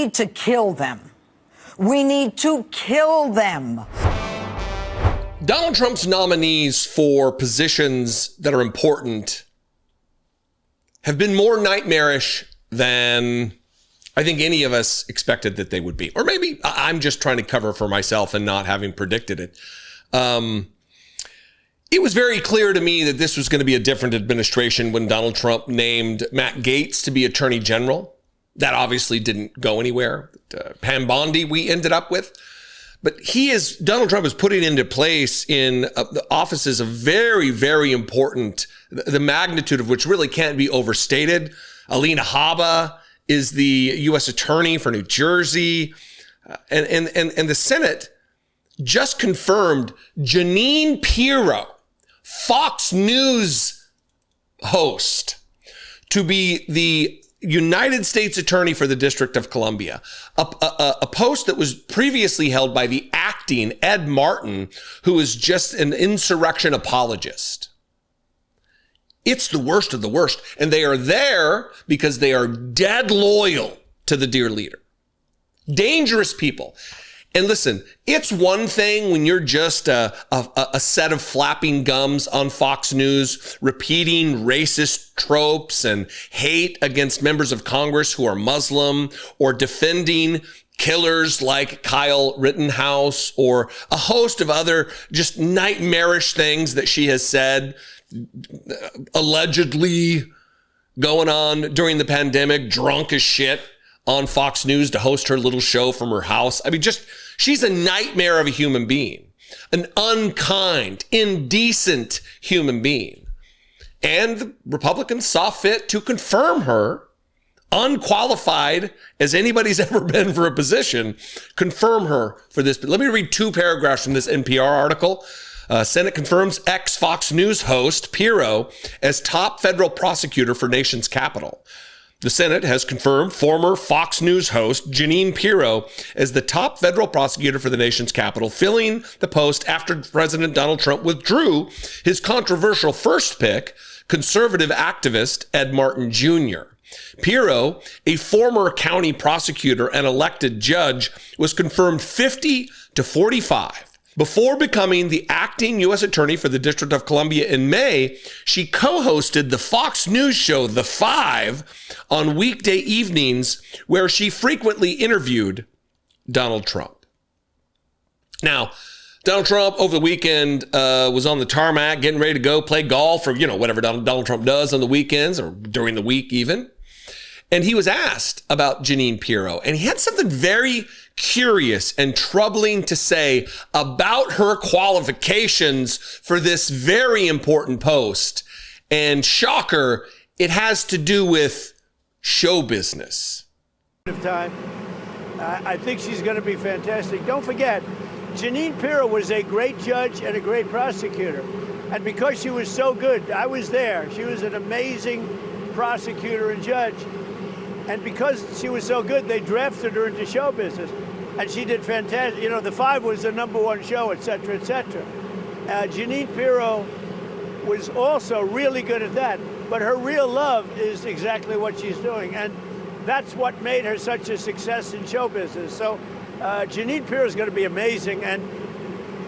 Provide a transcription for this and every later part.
need to kill them. We need to kill them. Donald Trump's nominees for positions that are important have been more nightmarish than I think any of us expected that they would be. Or maybe I'm just trying to cover for myself and not having predicted it. It was very clear to me that this was going to be a different administration when Donald Trump named Matt Gaetz to be Attorney General. That obviously didn't go anywhere. Pam Bondi we ended up with. But Donald Trump is putting into place in the offices of very, very important, the magnitude of which really can't be overstated. Alina Habba is the U.S. Attorney for New Jersey. And the Senate just confirmed Jeanine Pirro, Fox News host, to be the United States Attorney for the District of Columbia, a post that was previously held by the acting Ed Martin, who is just an insurrection apologist. It's the worst of the worst. And they are there because they are dead loyal to the dear leader. Dangerous people. And listen, it's one thing when you're just a set of flapping gums on Fox News, repeating racist tropes and hate against members of Congress who are Muslim, or defending killers like Kyle Rittenhouse, or a host of other just nightmarish things that she has said, allegedly going on during the pandemic, drunk as shit on Fox News to host her little show from her house. I mean, she's a nightmare of a human being, an unkind, indecent human being. And the Republicans saw fit to confirm her, unqualified as anybody's ever been for a position, confirm her for this. But let me read 2 paragraphs from this NPR article. Senate confirms ex-Fox News host Pirro as top federal prosecutor for nation's capital. The Senate has confirmed former Fox News host Jeanine Pirro as the top federal prosecutor for the nation's capital, filling the post after President Donald Trump withdrew his controversial first pick, conservative activist Ed Martin Jr. Pirro, a former county prosecutor and elected judge, was confirmed 50-45. Before becoming the acting U.S. Attorney for the District of Columbia in May, she co-hosted the Fox News show The Five on weekday evenings, where she frequently interviewed Donald Trump. Now, Donald Trump over the weekend was on the tarmac getting ready to go play golf, or, whatever Donald Trump does on the weekends or during the week even. And he was asked about Jeanine Pirro, and he had something very curious and troubling to say about her qualifications for this very important post. And shocker, it has to do with show business. I think she's going to be fantastic. Don't forget, Jeanine Pirro was a great judge and a great prosecutor. And because she was so good, I was there. She was an amazing prosecutor and judge. And because she was so good, they drafted her into show business. And she did fantastic. The Five was the #1 show, et cetera, et cetera. Jeanine Pirro was also really good at that. But her real love is exactly what she's doing. And that's what made her such a success in show business. So Jeanine Pirro is going to be amazing. And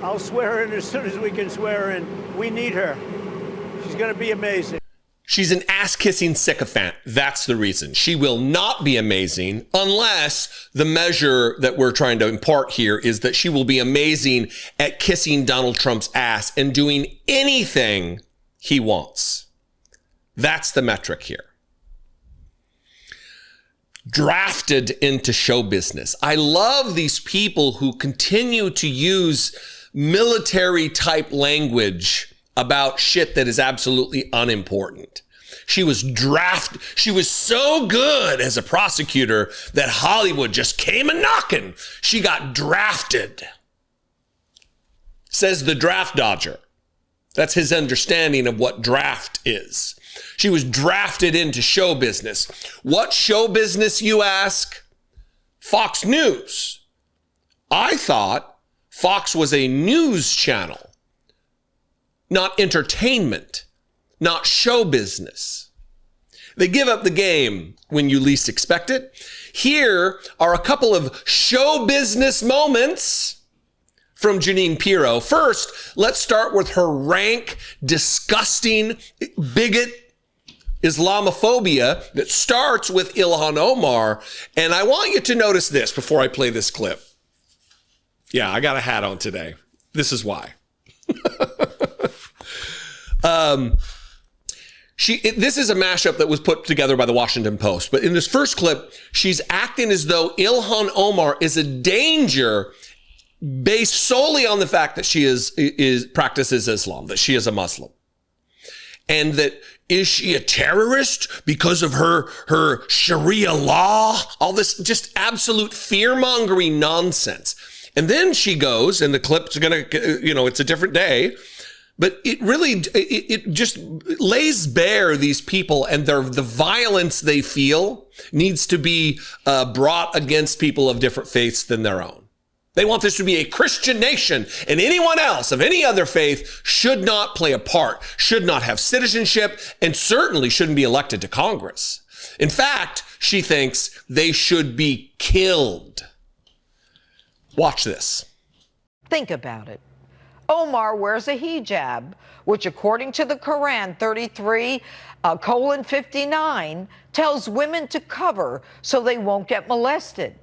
I'll swear her in as soon as we can swear her in. We need her. She's going to be amazing. She's an ass-kissing sycophant. That's the reason. She will not be amazing unless the measure that we're trying to impart here is that she will be amazing at kissing Donald Trump's ass and doing anything he wants. That's the metric here. Drafted into show business. I love these people who continue to use military-type language about shit that is absolutely unimportant. She was so good as a prosecutor that Hollywood just came a-knocking. She got drafted. Says the draft dodger. That's his understanding of what draft is. She was drafted into show business. What show business, you ask? Fox News. I thought Fox was a news channel. Not entertainment, not show business. They give up the game when you least expect it. Here are a couple of show business moments from Jeanine Pirro. First, let's start with her rank, disgusting, bigot Islamophobia that starts with Ilhan Omar. And I want you to notice this before I play this clip. Yeah, I got a hat on today. This is why. This is a mashup that was put together by the Washington Post. But in this first clip, she's acting as though Ilhan Omar is a danger based solely on the fact that she practices Islam, that she is a Muslim. And that, is she a terrorist because of her Sharia law? All this just absolute fear-mongering nonsense. And then she goes, and the clip's gonna, it's a different day, but it just lays bare these people and the violence they feel needs to be brought against people of different faiths than their own. They want this to be a Christian nation, and anyone else of any other faith should not play a part, should not have citizenship, and certainly shouldn't be elected to Congress. In fact, she thinks they should be killed. Watch this. Think about it. Omar wears a hijab, which according to the Quran 33:59 tells women to cover so they won't get molested.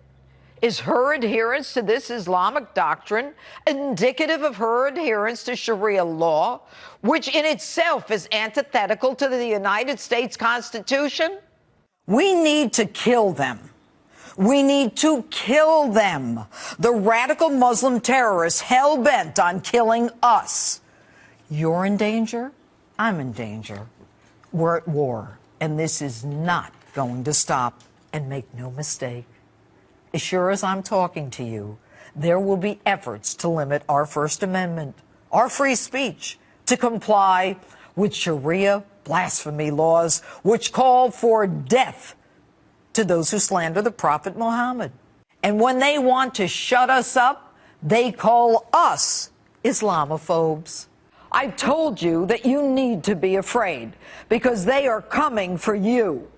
Is her adherence to this Islamic doctrine indicative of her adherence to Sharia law, which in itself is antithetical to the United States Constitution? We need to kill them. We need to kill them. The radical Muslim terrorists hell-bent on killing us. You're in danger. I'm in danger. We're at war, and this is not going to stop. And make no mistake, as sure as I'm talking to you, there will be efforts to limit our First Amendment, our free speech, to comply with Sharia blasphemy laws, which call for death to those who slander the Prophet Muhammad. And when they want to shut us up, they call us Islamophobes. I've told you that you need to be afraid because they are coming for you.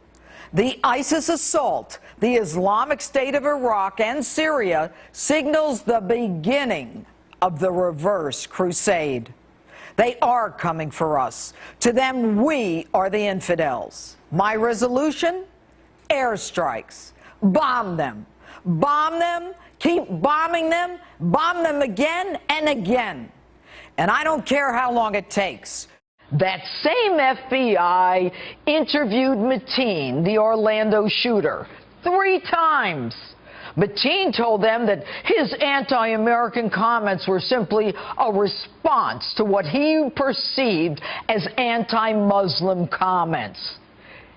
The ISIS assault, the Islamic State of Iraq and Syria signals the beginning of the reverse crusade. They are coming for us. To them, we are the infidels. My resolution? Airstrikes. Bomb them. Bomb them. Keep bombing them. Bomb them again and again. And I don't care how long it takes. That same FBI interviewed Mateen, the Orlando shooter, 3 times. Mateen told them that his anti-American comments were simply a response to what he perceived as anti-Muslim comments.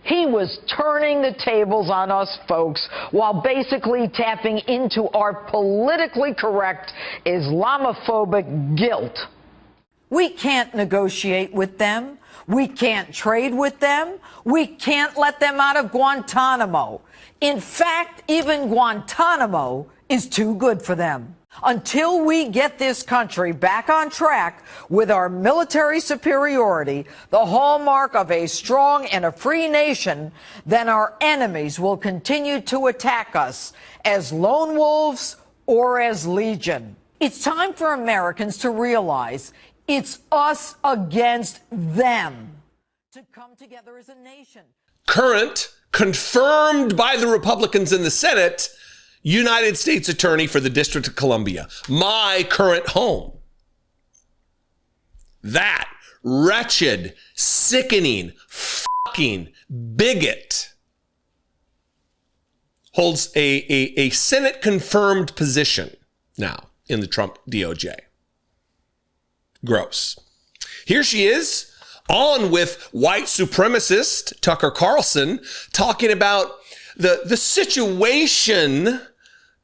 He was turning the tables on us folks while basically tapping into our politically correct Islamophobic guilt. We can't negotiate with them. We can't trade with them. We can't let them out of Guantanamo. In fact, even Guantanamo is too good for them. Until we get this country back on track with our military superiority, the hallmark of a strong and a free nation, then our enemies will continue to attack us as lone wolves or as legion. It's time for Americans to realize it's us against them. To come together as a nation. Current, confirmed by the Republicans in the Senate, United States Attorney for the District of Columbia, my current home. That wretched, sickening, fucking bigot holds a Senate-confirmed position now in the Trump DOJ. Gross. Here she is, on with white supremacist Tucker Carlson, talking about the situation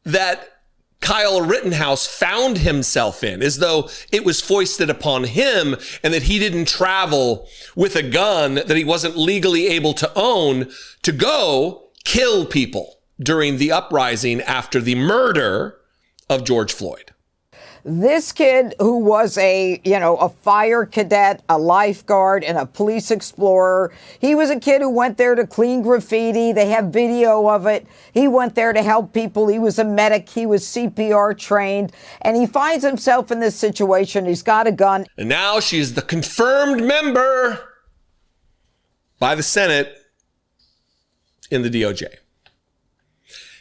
that Kyle Rittenhouse found himself in, as though it was foisted upon him and that he didn't travel with a gun that he wasn't legally able to own to go kill people during the uprising after the murder of George Floyd. This kid who was a fire cadet, a lifeguard, and a police explorer, he was a kid who went there to clean graffiti. They have video of it. He went there to help people. He was a medic. He was CPR trained. And he finds himself in this situation. He's got a gun. And now she's the confirmed member by the Senate in the DOJ.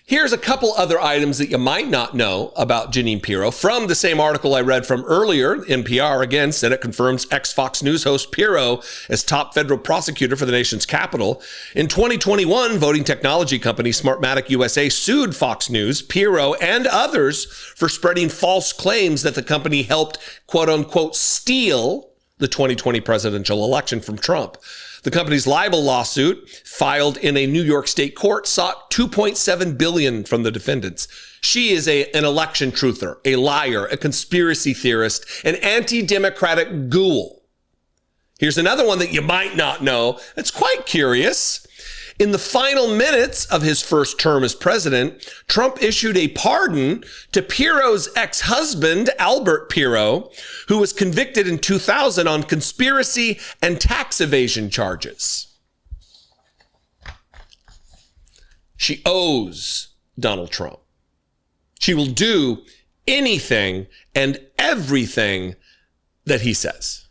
Here's a couple other items that you might not know about Jeanine Pirro from the same article I read from earlier. NPR, again, Senate confirms ex-Fox News host Pirro as top federal prosecutor for the nation's capital. In 2021, voting technology company Smartmatic USA sued Fox News, Pirro, and others for spreading false claims that the company helped, quote unquote, steal the 2020 presidential election from Trump. The company's libel lawsuit, filed in a New York state court, sought $2.7 billion from the defendants. She is an election truther, a liar, a conspiracy theorist, an anti-democratic ghoul. Here's another one that you might not know. It's quite curious. In the final minutes of his first term as president, Trump issued a pardon to Pirro's ex-husband, Albert Pirro, who was convicted in 2000 on conspiracy and tax evasion charges. She owes Donald Trump. She will do anything and everything that he says,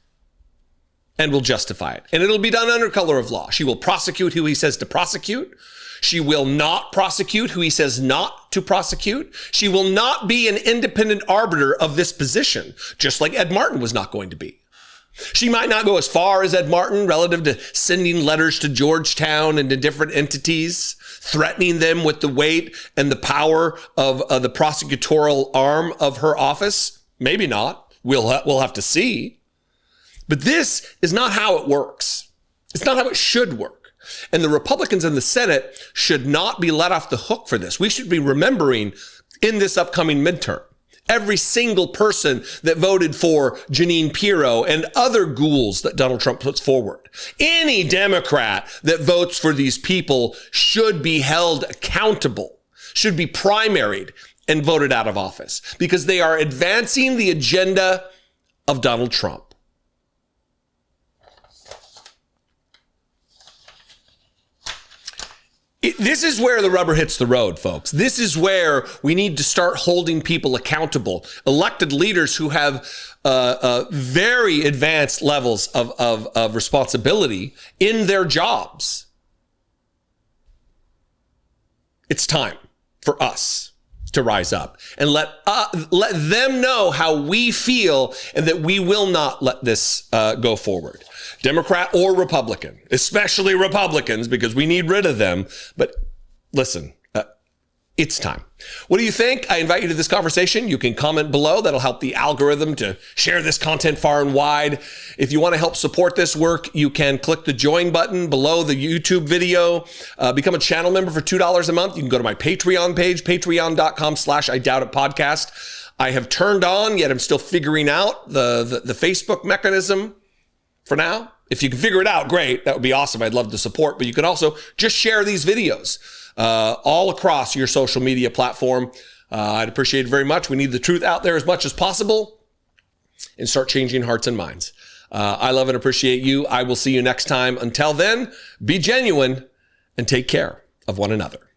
and will justify it. And it'll be done under color of law. She will prosecute who he says to prosecute. She will not prosecute who he says not to prosecute. She will not be an independent arbiter of this position, just like Ed Martin was not going to be. She might not go as far as Ed Martin relative to sending letters to Georgetown and to different entities, threatening them with the weight and the power of the prosecutorial arm of her office. Maybe not. We'll have to see. But this is not how it works. It's not how it should work. And the Republicans in the Senate should not be let off the hook for this. We should be remembering in this upcoming midterm, every single person that voted for Jeanine Pirro and other ghouls that Donald Trump puts forward. Any Democrat that votes for these people should be held accountable, should be primaried and voted out of office because they are advancing the agenda of Donald Trump. This is where the rubber hits the road, folks. This is where we need to start holding people accountable. Elected leaders who have very advanced levels of responsibility in their jobs. It's time for us to rise up and let them know how we feel and that we will not let this go forward. Democrat or Republican, especially Republicans, because we need rid of them. But listen, it's time. What do you think? I invite you to this conversation. You can comment below. That'll help the algorithm to share this content far and wide. If you want to help support this work, you can click the join button below the YouTube video. Become a channel member for $2 a month. You can go to my Patreon page, patreon.com/IDoubtItPodcast. I have turned on, yet I'm still figuring out the Facebook mechanism for now. If you can figure it out, great. That would be awesome. I'd love to support, but you can also just share these videos all across your social media platform. I'd appreciate it very much. We need the truth out there as much as possible and start changing hearts and minds. I love and appreciate you. I will see you next time. Until then, be genuine and take care of one another.